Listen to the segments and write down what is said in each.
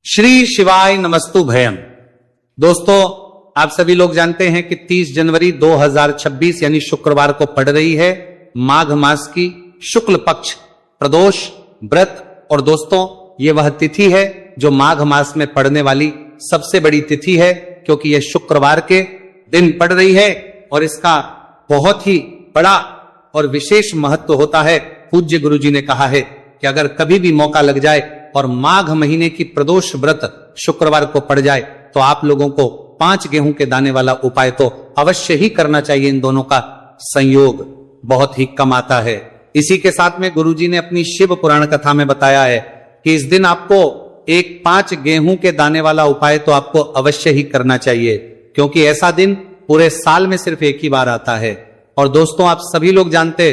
श्री शिवाय नमस्तु भयम। दोस्तों, आप सभी लोग जानते हैं कि 30 जनवरी 2026 यानी शुक्रवार को पड़ रही है माघ मास की शुक्ल पक्ष प्रदोष व्रत। और दोस्तों, ये वह तिथि है जो माघ मास में पड़ने वाली सबसे बड़ी तिथि है, क्योंकि यह शुक्रवार के दिन पड़ रही है और इसका बहुत ही बड़ा और विशेष महत्व होता है। पूज्य गुरु जी ने कहा है कि अगर कभी भी मौका लग जाए और माघ महीने की प्रदोष व्रत शुक्रवार को पड़ जाए तो आप लोगों को 5 गेहूं के दाने वाला उपाय तो अवश्य ही करना चाहिए। इन दोनों का संयोग बहुत ही कम आता है। इसी के साथ में गुरुजी ने अपनी शिव पुराण कथा में बताया है कि इस दिन आपको 5 गेहूं के दाने वाला उपाय तो आपको अवश्य ही करना चाहिए, क्योंकि ऐसा दिन पूरे साल में सिर्फ एक ही बार आता है। और दोस्तों, आप सभी लोग जानते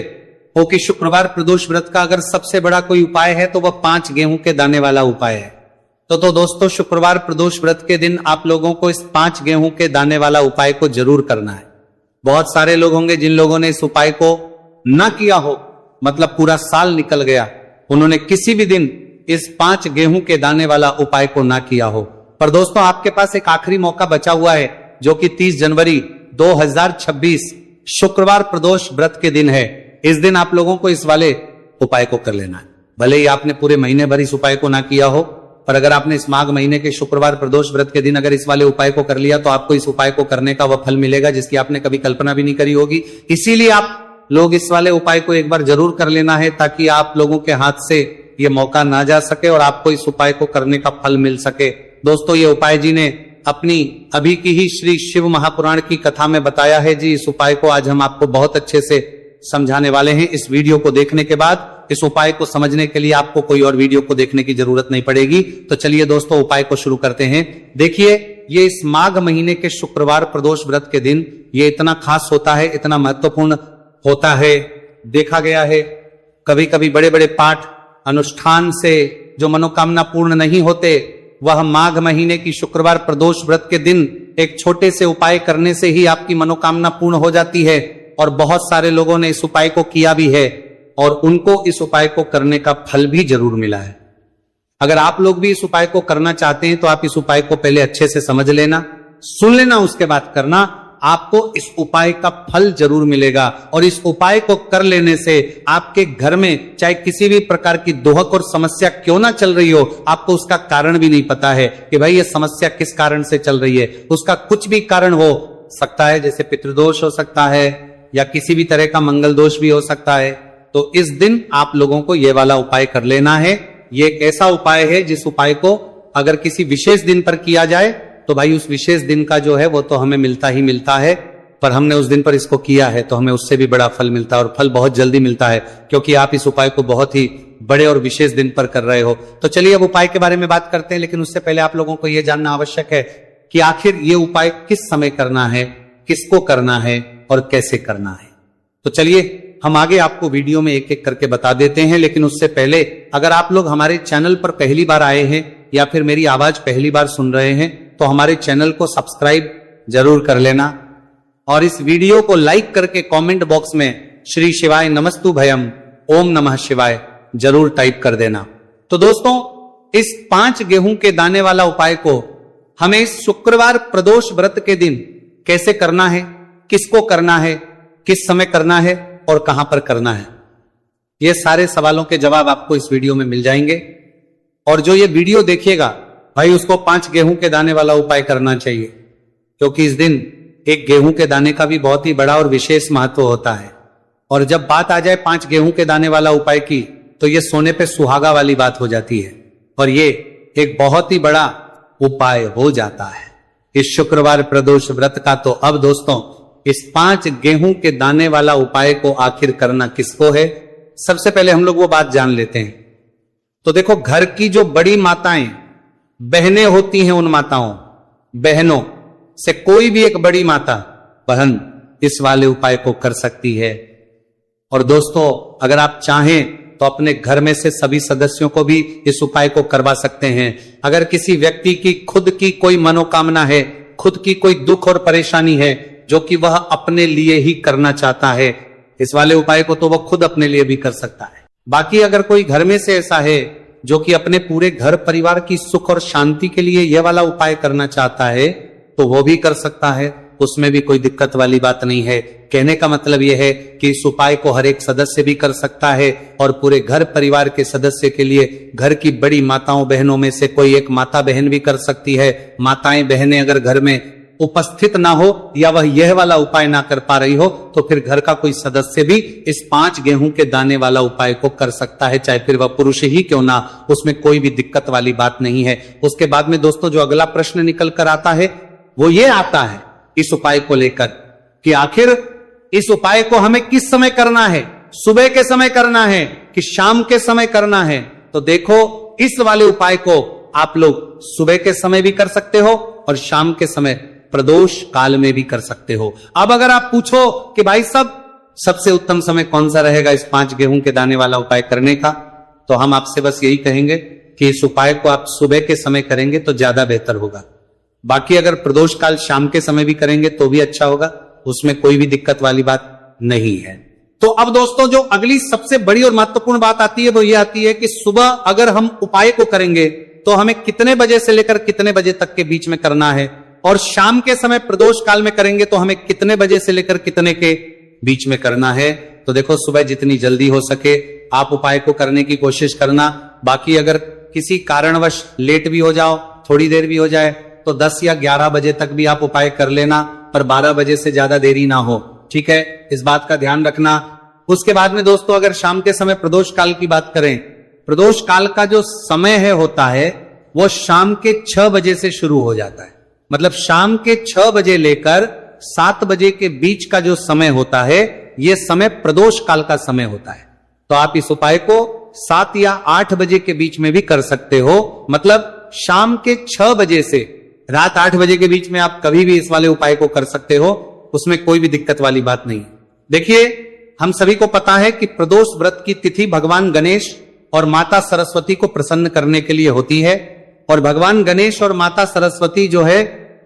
हो कि शुक्रवार प्रदोष व्रत का अगर सबसे बड़ा कोई उपाय है तो वह 5 गेहूं के दाने वाला उपाय है। तो दोस्तों, शुक्रवार प्रदोष व्रत के दिन आप लोगों को इस 5 गेहूं के दाने वाला उपाय को जरूर करना है। बहुत सारे लोग होंगे जिन लोगों ने इस उपाय को ना किया हो, मतलब पूरा साल निकल गया, उन्होंने किसी भी दिन इस 5 गेहूं के दाने वाला उपाय को ना किया हो। पर दोस्तों, आपके पास एक आखिरी मौका बचा हुआ है, जो कि 30 जनवरी 2026 शुक्रवार प्रदोष व्रत के दिन है। इस दिन आप लोगों को इस वाले उपाय को कर लेना है। भले ही आपने पूरे महीने भर इस उपाय को ना किया हो, पर अगर आपने इस माघ महीने के शुक्रवार प्रदोष व्रत के दिन अगर इस वाले उपाय को कर लिया तो आपको इस उपाय को करने का वह फल मिलेगा जिसकी आपने कभी कल्पना भी नहीं करी होगी। इसीलिए आप लोग इस वाले उपाय को एक बार जरूर कर लेना है, ताकि आप लोगों के हाथ से ये मौका ना जा सके और आपको इस उपाय को करने का फल मिल सके। दोस्तों, ये उपाय जी ने अपनी अभी की ही श्री शिव महापुराण की कथा में बताया है जी। इस उपाय को आज हम आपको बहुत अच्छे से समझाने वाले हैं। इस वीडियो को देखने के बाद इस उपाय को समझने के लिए आपको कोई और वीडियो को देखने की जरूरत नहीं पड़ेगी। तो चलिए दोस्तों, उपाय को शुरू करते हैं। देखिए, ये इस माघ महीने के शुक्रवार प्रदोष व्रत के दिन ये इतना खास होता है, इतना महत्वपूर्ण होता है। देखा गया है कभी कभी बड़े बड़े पाठ अनुष्ठान से जो मनोकामना पूर्ण नहीं होते, वह माघ महीने की शुक्रवार प्रदोष व्रत के दिन एक छोटे से उपाय करने से ही आपकी मनोकामना पूर्ण हो जाती है। और बहुत सारे लोगों ने इस उपाय को किया भी है और उनको इस उपाय को करने का फल भी जरूर मिला है। अगर आप लोग भी इस उपाय को करना चाहते हैं तो आप इस उपाय को पहले अच्छे से समझ लेना, सुन लेना, उसके बाद करना। आपको इस उपाय का फल जरूर मिलेगा। और इस उपाय को कर लेने से आपके घर में चाहे किसी भी प्रकार की दोहक और समस्या क्यों ना चल रही हो, आपको उसका कारण भी नहीं पता है कि भाई ये समस्या किस कारण से चल रही है। उसका कुछ भी कारण हो सकता है, जैसे पितृदोष हो सकता है या किसी भी तरह का मंगल दोष भी हो सकता है। तो इस दिन आप लोगों को ये वाला उपाय कर लेना है। ये एक ऐसा उपाय है जिस उपाय को अगर किसी विशेष दिन पर किया जाए तो भाई उस विशेष दिन का जो है वो तो हमें मिलता ही मिलता है, पर हमने उस दिन पर इसको किया है तो हमें उससे भी बड़ा फल मिलता है और फल बहुत जल्दी मिलता है, क्योंकि आप इस उपाय को बहुत ही बड़े और विशेष दिन पर कर रहे हो। तो चलिए अब उपाय के बारे में बात करते हैं, लेकिन उससे पहले आप लोगों को यह जानना आवश्यक है कि आखिर ये उपाय किस समय करना है, किसको करना है और कैसे करना है। तो चलिए हम आगे आपको वीडियो में एक एक करके बता देते हैं। लेकिन उससे पहले अगर आप लोग हमारे चैनल पर पहली बार आए हैं या फिर मेरी आवाज पहली बार सुन रहे हैं तो हमारे चैनल को सब्सक्राइब जरूर कर लेना और इस वीडियो को लाइक करके कमेंट बॉक्स में श्री शिवाय नमस्तु भयम ओम नमः शिवाय जरूर टाइप कर देना। तो दोस्तों, इस 5 गेहूं के दाने वाला उपाय को हमें इस शुक्रवार प्रदोष व्रत के दिन कैसे करना है, किसको करना है, किस समय करना है और कहां पर करना है, ये सारे सवालों के जवाब आपको इस वीडियो में मिल जाएंगे। और जो ये वीडियो देखिएगा भाई उसको 5 गेहूं के दाने वाला उपाय करना चाहिए, क्योंकि इस दिन एक गेहूं के दाने का भी बहुत ही बड़ा और विशेष महत्व होता है। और जब बात आ जाए 5 गेहूं के दाने वाला उपाय की तो ये सोने पे सुहागा वाली बात हो जाती है और ये एक बहुत ही बड़ा उपाय हो जाता है इस शुक्रवार प्रदोष व्रत का। तो अब दोस्तों, इस 5 गेहूं के दाने वाला उपाय को आखिर करना किसको है, सबसे पहले हम लोग वो बात जान लेते हैं। तो देखो, घर की जो बड़ी माताएं बहनें होती हैं, उन माताओं बहनों से कोई भी एक बड़ी माता बहन इस वाले उपाय को कर सकती है। और दोस्तों, अगर आप चाहें तो अपने घर में से सभी सदस्यों को भी इस उपाय को करवा सकते हैं। अगर किसी व्यक्ति की खुद की कोई मनोकामना है, खुद की कोई दुख और परेशानी है जो कि वह अपने लिए ही करना चाहता है, इस वाले उपाय को तो वह खुद अपने लिए भी कर सकता है। बाकी अगर कोई घर में से ऐसा है जो कि अपने पूरे घर परिवार की सुख और शांति के लिए यह वाला उपाय करना चाहता है तो वो भी कर सकता है, उसमें भी कोई दिक्कत वाली बात नहीं है। कहने का मतलब यह है कि इस उपाय को हर एक सदस्य भी कर सकता है और पूरे घर परिवार के सदस्य के लिए घर की बड़ी माताओं बहनों में से कोई एक माता बहन भी कर सकती है। माताएं बहनें अगर घर में उपस्थित ना हो या वह यह वाला उपाय ना कर पा रही हो तो फिर घर का कोई सदस्य भी इस 5 गेहूं के दाने वाला उपाय को कर सकता है, चाहे फिर वह पुरुष ही क्यों ना, उसमें कोई भी दिक्कत वाली बात नहीं है। उसके बाद में दोस्तों जो अगला प्रश्न निकल कर आता है वो ये आता है इस उपाय को लेकर कि आखिर इस उपाय को हमें किस समय करना है, सुबह के समय करना है कि शाम के समय करना है। तो देखो इस वाले उपाय को आप लोग सुबह के समय भी कर सकते हो और शाम के समय प्रदोष काल में भी कर सकते हो। अब अगर आप पूछो कि भाई साहब सबसे उत्तम समय कौन सा रहेगा इस 5 गेहूं के दाने वाला उपाय करने का, तो हम आपसे बस यही कहेंगे कि इस उपाय को आप सुबह के समय करेंगे तो ज्यादा बेहतर होगा। बाकी अगर प्रदोष काल शाम के समय भी करेंगे तो भी अच्छा होगा, उसमें कोई भी दिक्कत वाली बात नहीं है। तो अब दोस्तों जो अगली सबसे बड़ी और महत्वपूर्ण बात आती है वो ये आती है कि सुबह अगर हम उपाय को करेंगे तो हमें कितने बजे से लेकर कितने बजे तक के बीच में करना है, और शाम के समय प्रदोष काल में करेंगे तो हमें कितने बजे से लेकर कितने के बीच में करना है। तो देखो सुबह जितनी जल्दी हो सके आप उपाय को करने की कोशिश करना। बाकी अगर किसी कारणवश लेट भी हो जाओ, थोड़ी देर भी हो जाए, तो 10 या 11 बजे तक भी आप उपाय कर लेना, पर 12 बजे से ज्यादा देरी ना हो, ठीक है, इस बात का ध्यान रखना। उसके बाद में दोस्तों अगर शाम के समय प्रदोष काल की बात करें, प्रदोष काल का जो समय है होता है वो शाम के 6 बजे से शुरू हो जाता है। मतलब शाम के 6 बजे लेकर 7 बजे के बीच का जो समय होता है यह समय प्रदोष काल का समय होता है। तो आप इस उपाय को 7 या 8 बजे के बीच में भी कर सकते हो। मतलब शाम के 6 बजे से रात 8 बजे के बीच में आप कभी भी इस वाले उपाय को कर सकते हो, उसमें कोई भी दिक्कत वाली बात नहीं। देखिए हम सभी को पता है कि प्रदोष व्रत की तिथि भगवान गणेश और माता सरस्वती को प्रसन्न करने के लिए होती है, और भगवान गणेश और माता सरस्वती जो है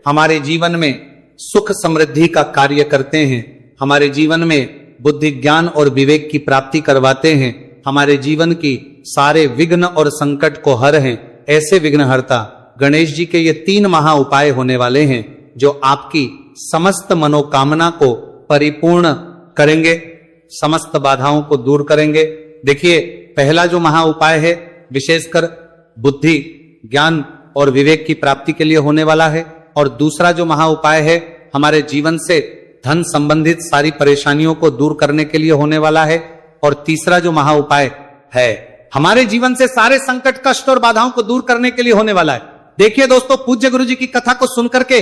हमारे जीवन में सुख समृद्धि का कार्य करते हैं, हमारे जीवन में बुद्धि ज्ञान और विवेक की प्राप्ति करवाते हैं, हमारे जीवन की सारे विघ्न और संकट को हर हैं। ऐसे विघ्नहर्ता गणेश जी के ये 3 महा उपाय होने वाले हैं जो आपकी समस्त मनोकामना को परिपूर्ण करेंगे, समस्त बाधाओं को दूर करेंगे। देखिए पहला जो महा उपाय है विशेषकर बुद्धि ज्ञान और विवेक की प्राप्ति के लिए होने वाला है, और दूसरा जो महा उपाय है हमारे जीवन से धन संबंधित सारी परेशानियों को दूर करने के लिए होने वाला है, और तीसरा जो महा उपाय है हमारे जीवन से सारे संकट कष्ट और बाधाओं को दूर करने के लिए होने वाला है। देखिए दोस्तों पूज्य गुरु जी की कथा को सुन करके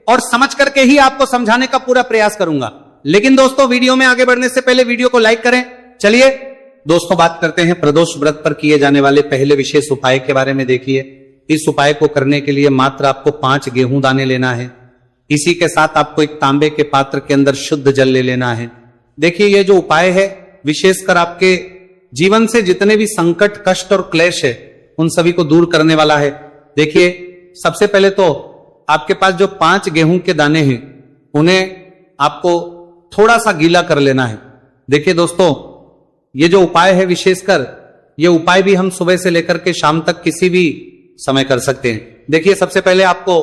और समझ करके ही आपको समझाने का पूरा प्रयास करूंगा, लेकिन दोस्तों वीडियो में आगे बढ़ने से पहले वीडियो को लाइक करें। चलिए दोस्तों बात करते हैं प्रदोष व्रत पर किए जाने वाले पहले विशेष उपाय के बारे में। देखिए इस उपाय को करने के लिए मात्र आपको 5 गेहूं दाने लेना है। इसी के साथ आपको एक तांबे के पात्र के अंदर शुद्ध जल ले लेना है। देखिए ये जो उपाय है विशेषकर आपके जीवन से जितने भी संकट कष्ट और क्लेश है उन सभी को दूर करने वाला है। देखिए सबसे पहले तो आपके पास जो 5 गेहूं के दाने हैं उन्हें आपको थोड़ा सा गीला कर लेना है। देखिए दोस्तों ये जो उपाय है विशेषकर ये उपाय भी हम सुबह से लेकर के शाम तक किसी भी समय कर सकते हैं। देखिए सबसे पहले आपको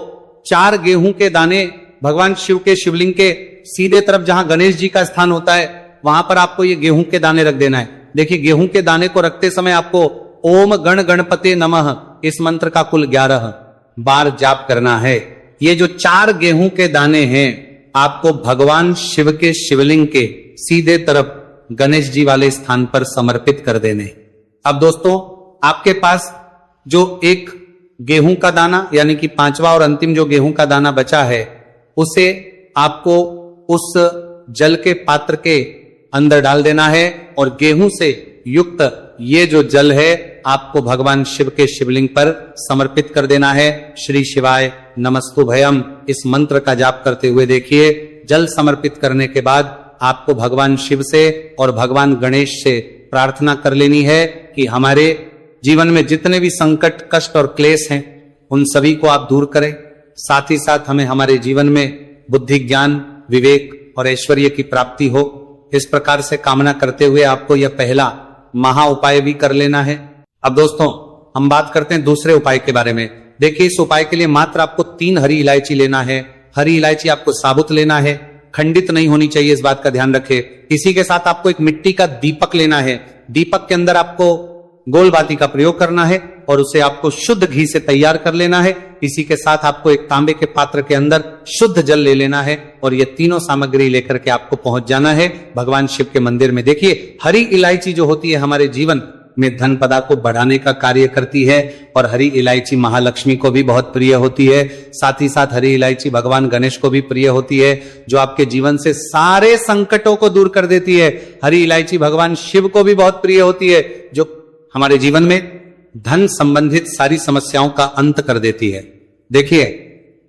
4 गेहूं के दाने भगवान शिव के शिवलिंग के सीधे तरफ जहां गणेश जी का स्थान होता है वहां पर आपको ये गेहूं के दाने रख देना है। देखिए गेहूं के दाने को रखते समय आपको ओम गण गणपते नमः इस मंत्र का कुल 11 बार जाप करना है। ये जो 4 गेहूं के दाने हैं आपको भगवान शिव के शिवलिंग के सीधे तरफ गणेश जी वाले स्थान पर समर्पित कर देने। अब दोस्तों आपके पास जो एक गेहूं का दाना यानी कि 5वां और अंतिम जो गेहूं का दाना बचा है उसे आपको उस जल के पात्र के अंदर डाल देना है, और गेहूं से युक्त ये जो जल है आपको भगवान शिव के शिवलिंग पर समर्पित कर देना है। श्री शिवाय नमस्तुभयम इस मंत्र का जाप करते हुए देखिए जल समर्पित करने के बाद आपको भगवान शिव से और भगवान गणेश से प्रार्थना कर लेनी है कि हमारे जीवन में जितने भी संकट कष्ट और क्लेश हैं उन सभी को आप दूर करें। साथ ही साथ हमें हमारे जीवन में बुद्धि ज्ञान विवेक और ऐश्वर्य की प्राप्ति हो। इस प्रकार से कामना करते हुए आपको यह पहला महा उपाय भी कर लेना है। अब दोस्तों हम बात करते हैं दूसरे उपाय के बारे में। देखिए, इस उपाय के लिए मात्र आपको 3 हरी इलायची लेना है। हरी इलायची आपको साबुत लेना है, खंडित नहीं होनी चाहिए, इस बात का ध्यान रखें। इसी के साथ आपको एक मिट्टी का दीपक लेना है। दीपक के अंदर आपको गोल बाती का प्रयोग करना है और उसे आपको शुद्ध घी से तैयार कर लेना है। इसी के साथ आपको एक तांबे के पात्र के अंदर शुद्ध जल ले लेना है और ये तीनों सामग्री लेकर के आपको पहुंच जाना है भगवान शिव के मंदिर में। देखिए, हरी इलायची जो होती है हमारे जीवन में धन पदा को बढ़ाने का कार्य करती है और हरी इलायची महालक्ष्मी को भी बहुत प्रिय होती है। साथ ही साथ हरी इलायची भगवान गणेश को भी प्रिय होती है, जो आपके जीवन से सारे संकटों को दूर कर देती है। हरी इलायची भगवान शिव को भी बहुत प्रिय होती है, जो हमारे जीवन में धन संबंधित सारी समस्याओं का अंत कर देती है। देखिए,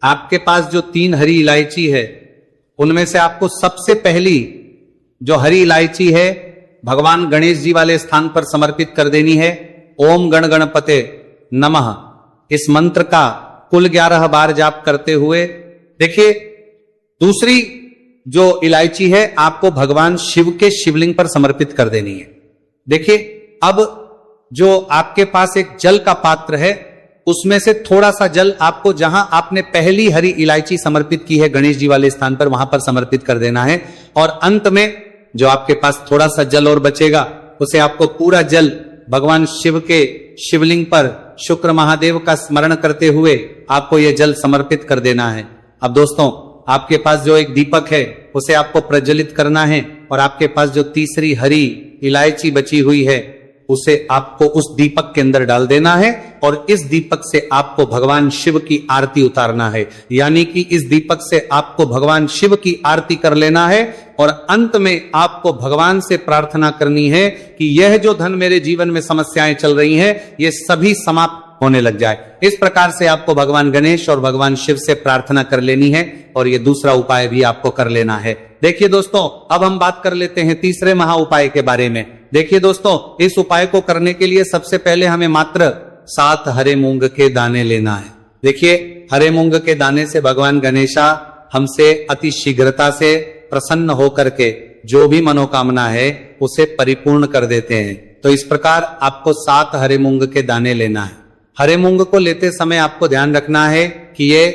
आपके पास जो 3 हरी इलायची है उनमें से आपको सबसे पहली जो हरी इलायची है भगवान गणेश जी वाले स्थान पर समर्पित कर देनी है। ओम गण गणपते नमः इस मंत्र का कुल 11 बार जाप करते हुए, देखिए, दूसरी जो इलायची है आपको भगवान शिव के शिवलिंग पर समर्पित कर देनी है। देखिए, अब जो आपके पास एक जल का पात्र है उसमें से थोड़ा सा जल आपको जहां आपने पहली हरी इलायची समर्पित की है गणेश जी वाले स्थान पर, वहां पर समर्पित कर देना है। और अंत में जो आपके पास थोड़ा सा जल और बचेगा उसे आपको पूरा जल भगवान शिव के शिवलिंग पर शुक्र महादेव का स्मरण करते हुए आपको यह जल समर्पित कर देना है। अब दोस्तों, आपके पास जो एक दीपक है उसे आपको प्रज्वलित करना है और आपके पास जो तीसरी हरी इलायची बची हुई है उसे आपको उस दीपक के अंदर डाल देना है और इस दीपक से आपको भगवान शिव की आरती उतारना है। यानी कि इस दीपक से आपको भगवान शिव की आरती कर लेना है और अंत में आपको भगवान से प्रार्थना करनी है कि यह जो धन मेरे जीवन में समस्याएं चल रही हैं ये सभी समाप्त होने लग जाए। इस प्रकार से आपको भगवान गणेश और भगवान शिव से प्रार्थना कर लेनी है और ये दूसरा उपाय भी आपको कर लेना है। देखिए दोस्तों, अब हम बात कर लेते हैं तीसरे महा उपाय के बारे में। देखिए दोस्तों, इस उपाय को करने के लिए सबसे पहले हमें मात्र 7 हरे मूंग के दाने लेना है। देखिए, हरे मूंग के दाने से भगवान गणेशा हमसे अति शीघ्रता से प्रसन्न होकर के जो भी मनोकामना है उसे परिपूर्ण कर देते हैं। तो इस प्रकार आपको 7 हरे मूंग के दाने लेना है। हरे मूंग को लेते समय आपको ध्यान रखना है कि ये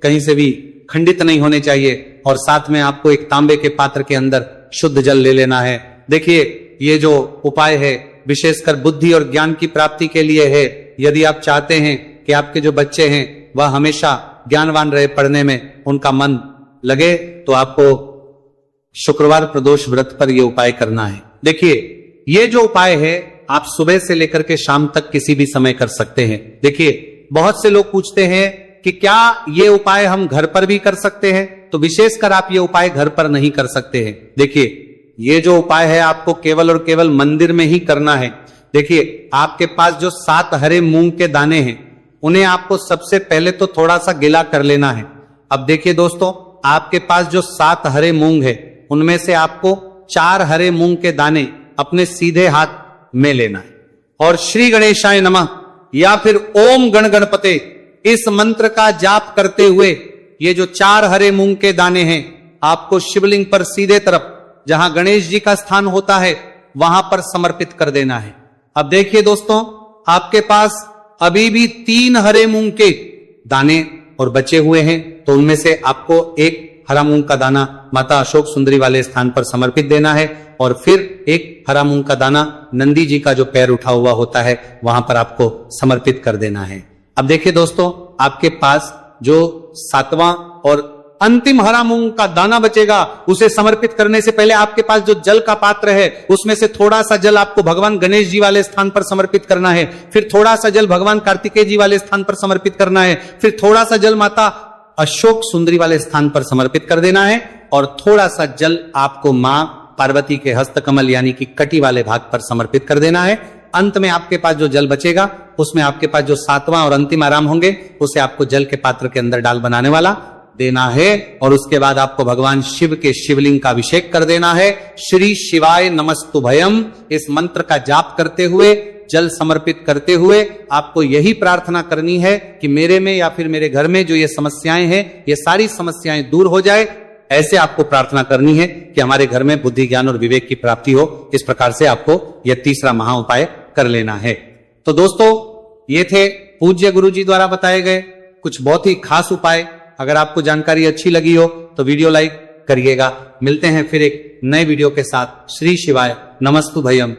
कहीं से भी खंडित नहीं होने चाहिए और साथ में आपको एक तांबे के पात्र के अंदर शुद्ध जल ले लेना है। देखिए, ये जो उपाय है विशेषकर बुद्धि और ज्ञान की प्राप्ति के लिए है। यदि आप चाहते हैं कि आपके जो बच्चे हैं वह हमेशा ज्ञानवान रहे, पढ़ने में उनका मन लगे, तो आपको शुक्रवार प्रदोष व्रत पर यह उपाय करना है। देखिए, ये जो उपाय है आप सुबह से लेकर के शाम तक किसी भी समय कर सकते हैं। देखिए, बहुत से लोग पूछते हैं कि क्या ये उपाय हम घर पर भी कर सकते हैं? तो विशेषकर आप ये उपाय घर पर नहीं कर सकते हैं। देखिए, ये जो उपाय है आपको केवल और केवल मंदिर में ही करना है। देखिए, आपके पास जो 7 हरे मूंग के दाने हैं उन्हें आपको सबसे पहले तो थोड़ा सा गिला कर लेना है। अब देखिए दोस्तों, आपके पास जो 7 हरे मूंग है उनमें से आपको 4 हरे मूंग के दाने अपने सीधे हाथ में लेना है और श्री गणेशाय नमः या फिर ओम गण गणपते इस मंत्र का जाप करते हुए ये जो 4 हरे मूंग के दाने हैं आपको शिवलिंग पर सीधे तरफ जहां गणेश जी का स्थान होता है वहां पर समर्पित कर देना है। अब देखिए दोस्तों, आपके पास अभी भी 3 हरे मूंग के दाने और बचे हुए हैं, तो उनमें से आपको एक हरा मूंग का दाना माता अशोक सुंदरी वाले स्थान पर समर्पित देना है और फिर एक हरा मूंग का दाना नंदी जी का जो पैर उठा हुआ होता है वहां पर आपको समर्पित कर देना है। अब देखिए दोस्तों, आपके पास जो 7वां और अंतिम हरा मूंग का दाना बचेगा उसे समर्पित करने से पहले आपके पास जो जल का पात्र है उसमें से थोड़ा सा जल आपको भगवान गणेश जी वाले स्थान पर समर्पित करना है, फिर थोड़ा सा जल भगवान कार्तिकेय जी वाले स्थान पर समर्पित करना है, फिर थोड़ा सा जल माता अशोक सुंदरी वाले स्थान पर समर्पित कर देना है और थोड़ा सा जल आपको मां पार्वती के हस्तकमल यानी कि कटी वाले भाग पर समर्पित कर देना है। अंत में आपके पास जो जल बचेगा उसमें आपके पास जो 7वां और अंतिम आराम होंगे उसे आपको जल के पात्र के अंदर डाल बनाने वाला देना है और उसके बाद आपको भगवान शिव के शिवलिंग का अभिषेक कर देना है। श्री शिवाय नमस्तुभयम इस मंत्र का जाप करते हुए, जल समर्पित करते हुए आपको यही प्रार्थना करनी है कि मेरे में या फिर मेरे घर में जो ये समस्याएं हैं ये सारी समस्याएं दूर हो जाए। ऐसे आपको प्रार्थना करनी है कि हमारे घर में बुद्धि ज्ञान और विवेक की प्राप्ति हो। इस प्रकार से आपको यह तीसरा महा उपाय कर लेना है। तो दोस्तों, ये थे पूज्य गुरु जी द्वारा बताए गए कुछ बहुत ही खास उपाय। अगर आपको जानकारी अच्छी लगी हो तो वीडियो लाइक करिएगा। मिलते हैं फिर एक नए वीडियो के साथ। श्री शिवाय, नमस्तु भयम।